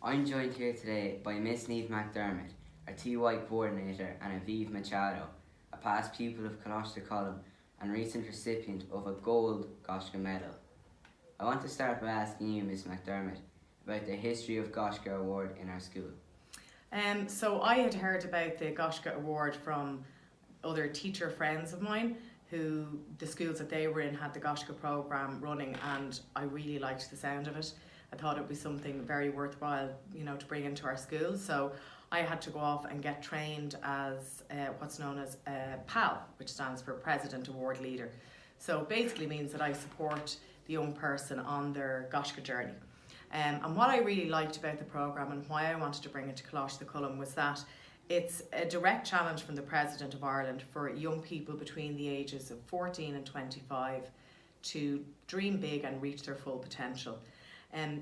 I'm joined here today by Miss Niamh McDermott, our TY coordinator, and Aviv Machado, a past pupil of Coláiste Column and recent recipient of a gold Gaisce medal. I want to start by asking you, Miss McDermott, about the history of Gaisce Award in our school. So I had heard about the Gaisce Award from other teacher friends of mine who the schools that they were in had the Gaisce programme running, and I really liked the sound of it. I thought it would be something very worthwhile, to bring into our schools. So I had to go off and get trained as what's known as PAL, which stands for President Award Leader. So it basically means that I support the young person on their Gaisce journey. And what I really liked about the programme and why I wanted to bring it to Coláiste Column was that it's a direct challenge from the President of Ireland for young people between the ages of 14 and 25 to dream big and reach their full potential.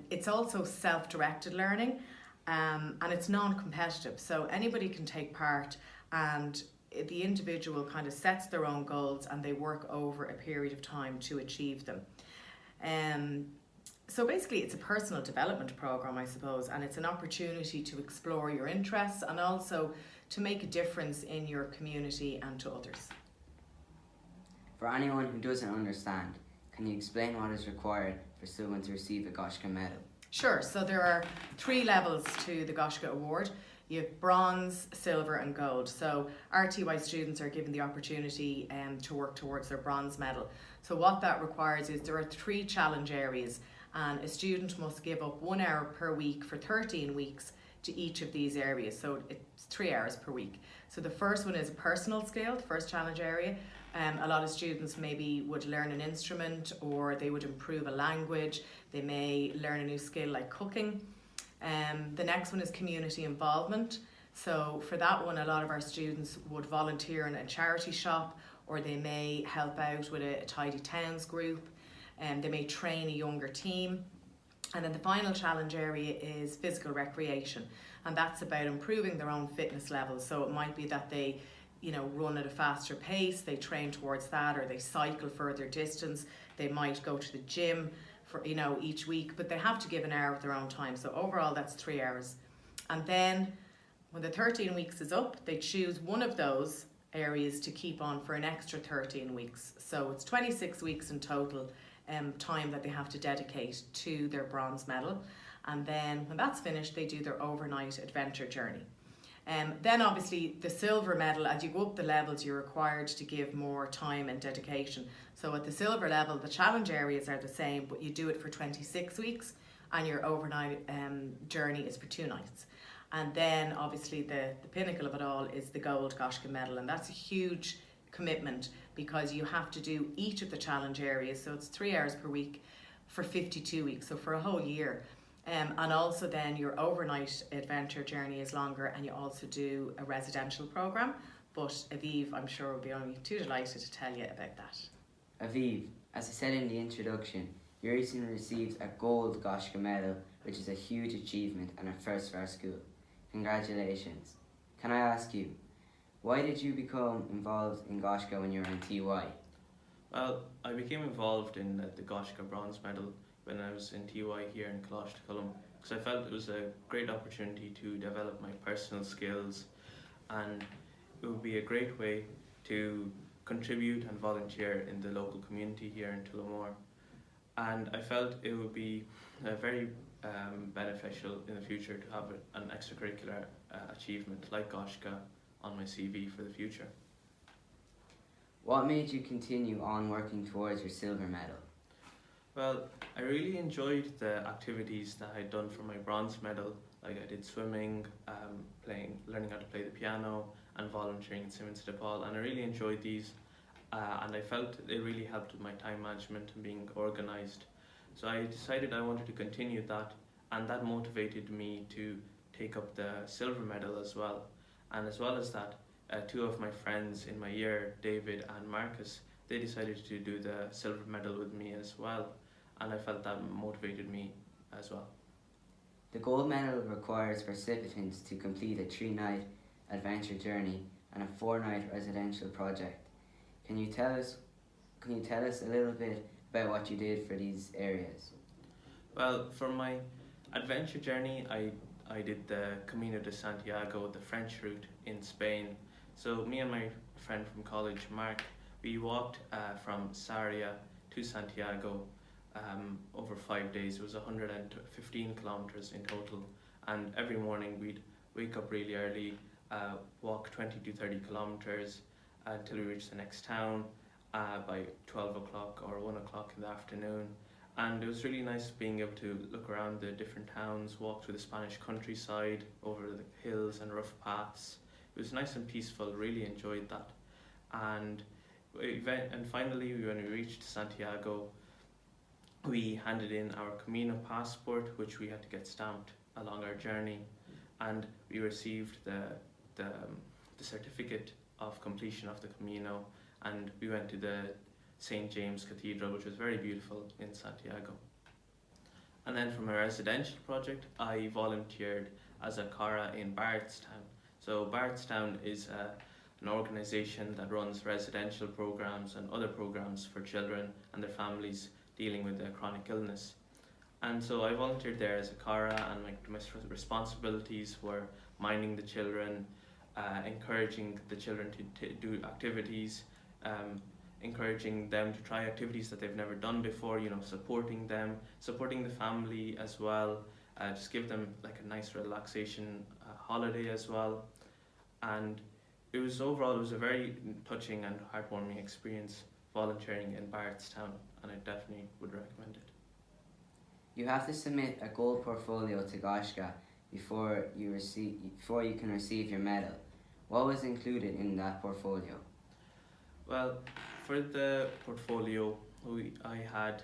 It's also self-directed learning, and it's non-competitive, so anybody can take part, and the individual kind of sets their own goals and they work over a period of time to achieve them. So basically it's a personal development programme, I suppose, and it's an opportunity to explore your interests and also to make a difference in your community and to others. For anyone who doesn't understand, can you explain what is required for someone to receive a Gaisce medal? Sure, so there are 3 levels to the Gaisce Award. You have bronze, silver and gold. So RTY students are given the opportunity to work towards their bronze medal. So what that requires is there are 3 challenge areas, and a student must give up 1 hour per week for 13 weeks to each of these areas. So it's 3 hours per week. So the first one is a personal skill, the first challenge area. A lot of students maybe would learn an instrument, or they would improve a language. They may learn a new skill like cooking. The next one is community involvement. So for that one, a lot of our students would volunteer in a charity shop, or they may help out with a Tidy Towns group, and they may train a younger team. And then the final challenge area is physical recreation, and that's about improving their own fitness levels. So it might be that they run at a faster pace, they train towards that, or they cycle further distance. They might go to the gym for each week, but they have to give an hour of their own time. So overall that's 3 hours. And then when the 13 weeks is up, they choose one of those areas to keep on for an extra 13 weeks. So it's 26 weeks in total time that they have to dedicate to their bronze medal. And then when that's finished, they do their overnight adventure journey. Then obviously the silver medal, as you go up the levels, you're required to give more time and dedication. So at the silver level, the challenge areas are the same, but you do it for 26 weeks and your overnight journey is for 2 nights. And then obviously the pinnacle of it all is the gold Gaisce medal, and that's a huge commitment because you have to do each of the challenge areas. So it's 3 hours per week for 52 weeks, so for a whole year. And also then your overnight adventure journey is longer, and you also do a residential programme. But Aviv, I'm sure, will be only too delighted to tell you about that. Aviv, as I said in the introduction, you recently received a gold Gaisce medal, which is a huge achievement and a first for our school. Congratulations. Can I ask you, why did you become involved in Gaisce when you were in TY? Well, I became involved in the Gaisce bronze medal when I was in TY here in Coláiste Column, because I felt it was a great opportunity to develop my personal skills, and it would be a great way to contribute and volunteer in the local community here in Tullamore. And I felt it would be very beneficial in the future to have an extracurricular achievement like Gaisce on my CV for the future. What made you continue on working towards your silver medal? Well, I really enjoyed the activities that I'd done for my bronze medal. Like I did swimming, learning how to play the piano, and volunteering in Simmons de Paul, and I really enjoyed these. And I felt it really helped with my time management and being organised. So I decided I wanted to continue that, and that motivated me to take up the silver medal as well. And as well as that, 2 of my friends in my year, David and Marcus, they decided to do the silver medal with me as well, and I felt that motivated me as well. The gold medal requires participants to complete a 3-night adventure journey and a 4-night residential project. Can you tell us a little bit about what you did for these areas? Well, for my adventure journey, I I did the Camino de Santiago, the French route in Spain. So me and my friend from college, Mark, we walked from Sarria to Santiago over 5 days. It was 115 kilometers in total, and every morning we'd wake up really early, walk 20 to 30 kilometers until we reached the next town by 12 o'clock or 1 o'clock in the afternoon. And it was really nice being able to look around the different towns, walk through the Spanish countryside, over the hills and rough paths. It was nice and peaceful, really enjoyed that. And finally, when we reached Santiago, we handed in our Camino passport, which we had to get stamped along our journey, and we received the certificate of completion of the Camino, and we went to the St. James Cathedral, which was very beautiful in Santiago. And then for my residential project, I volunteered as a Cara in Bardstown. So Bardstown is an organisation that runs residential programs and other programs for children and their families dealing with a chronic illness. And so I volunteered there as a Cara, and my responsibilities were minding the children, encouraging the children to do activities, encouraging them to try activities that they've never done before, supporting them, supporting the family as well, just give them like a nice relaxation holiday as well. And it was a very touching and heartwarming experience volunteering in Bardstown, and I definitely would recommend it. You have to submit a gold portfolio to Gaisce before you can receive your medal. What was included in that portfolio? Well, for the portfolio, I had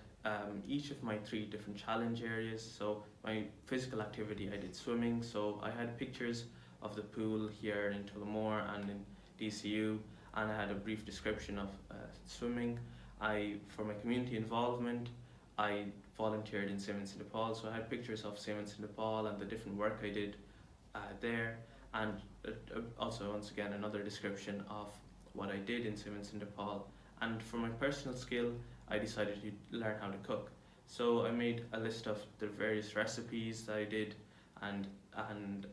each of my 3 different challenge areas. So my physical activity, I did swimming, so I had pictures of the pool here in Tullamore and in DCU, and I had a brief description of swimming. For my community involvement, I volunteered in St. Vincent de Paul, so I had pictures of St. Vincent de Paul and the different work I did there, and also once again another description of what I did in St. Vincent de Paul. And for my personal skill, I decided to learn how to cook. So I made a list of the various recipes that I did, and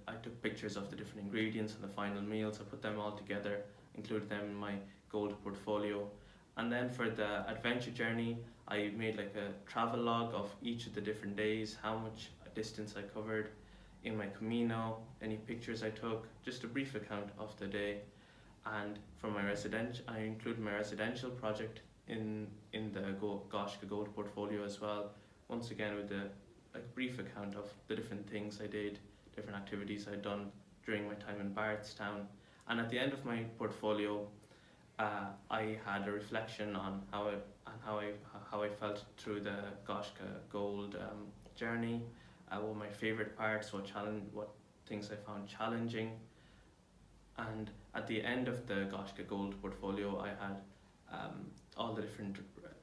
I took pictures of the different ingredients and the final meals. I put them all together, included them in my gold portfolio. And then for the adventure journey, I made like a travel log of each of the different days, how much distance I covered in my Camino, any pictures I took, just a brief account of the day. And for my I included my residential project in the Gaisce Gold portfolio as well. Once again with a brief account of the different things I did, different activities I'd done during my time in Bardstown. And at the end of my portfolio, I had a reflection on how I felt through the Gaisce Gold journey, what my favourite parts, what things I found challenging. And at the end of the Gaisce Gold portfolio, I had all the different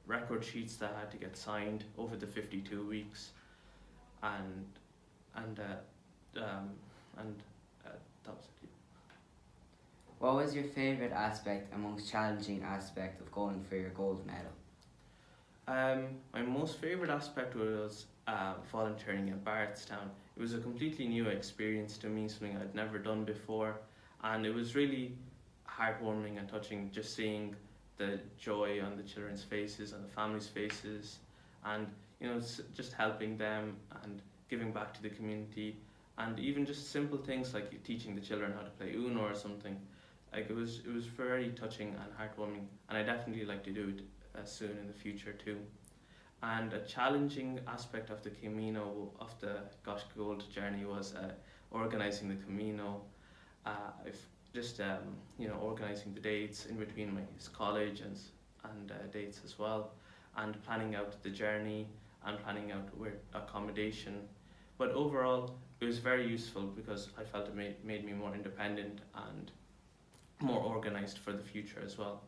record sheets that I had to get signed over the 52 weeks, and that was it. What was your favourite aspect and most challenging aspect of going for your gold medal? My most favourite aspect was volunteering at Bardstown. It was a completely new experience to me, something I'd never done before, and it was really heartwarming and touching just seeing the joy on the children's faces and the families' faces, and just helping them and giving back to the community, and even just simple things like teaching the children how to play Uno or something. Like it was very touching and heartwarming, and I definitely like to do it soon in the future too. And a challenging aspect of the Camino, of the Gaisce Gold journey, was organising the Camino. Organising the dates in between my college and dates as well, and planning out the journey and planning out accommodation. But overall, it was very useful because I felt it made me more independent and more organised for the future as well.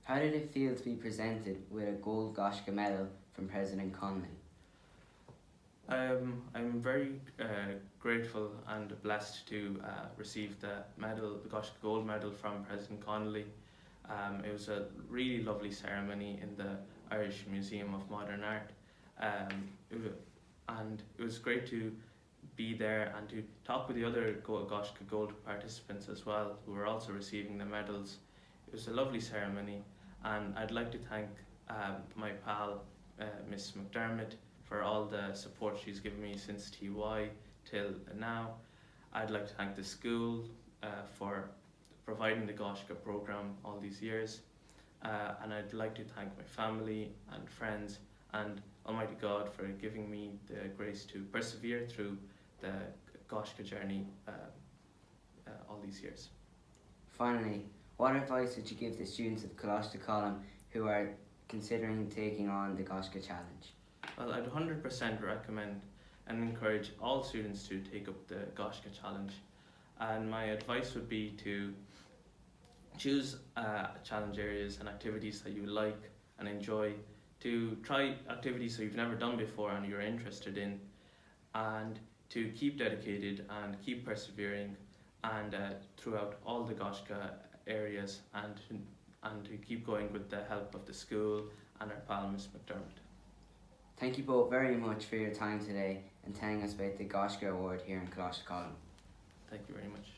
How did it feel to be presented with a gold Gaisce medal from President Connolly? I'm very grateful and blessed to receive the medal, the Gaisce Gold medal from President Connolly. It was a really lovely ceremony in the Irish Museum of Modern Art, and it was great to be there and to talk with the other Gaisce Gold participants as well, who were also receiving the medals. It was a lovely ceremony, and I'd like to thank my pal, Miss McDermott, for all the support she's given me since TY till now. I'd like to thank the school for providing the Gaisce programme all these years, and I'd like to thank my family and friends and Almighty God for giving me the grace to persevere through the Gaisce journey all these years. Finally, what advice would you give the students of Coláiste Column who are considering taking on the Gaisce Challenge? Well, I'd 100% recommend and encourage all students to take up the Gaisce Challenge, and my advice would be to choose challenge areas and activities that you like and enjoy, to try activities that you've never done before and you're interested in, and to keep dedicated and keep persevering and throughout all the Gaisce areas, and to keep going with the help of the school and our pal Miss McDermott. Thank you both very much for your time today and telling us about the Gaisce Award here in Coláiste Column. Thank you very much.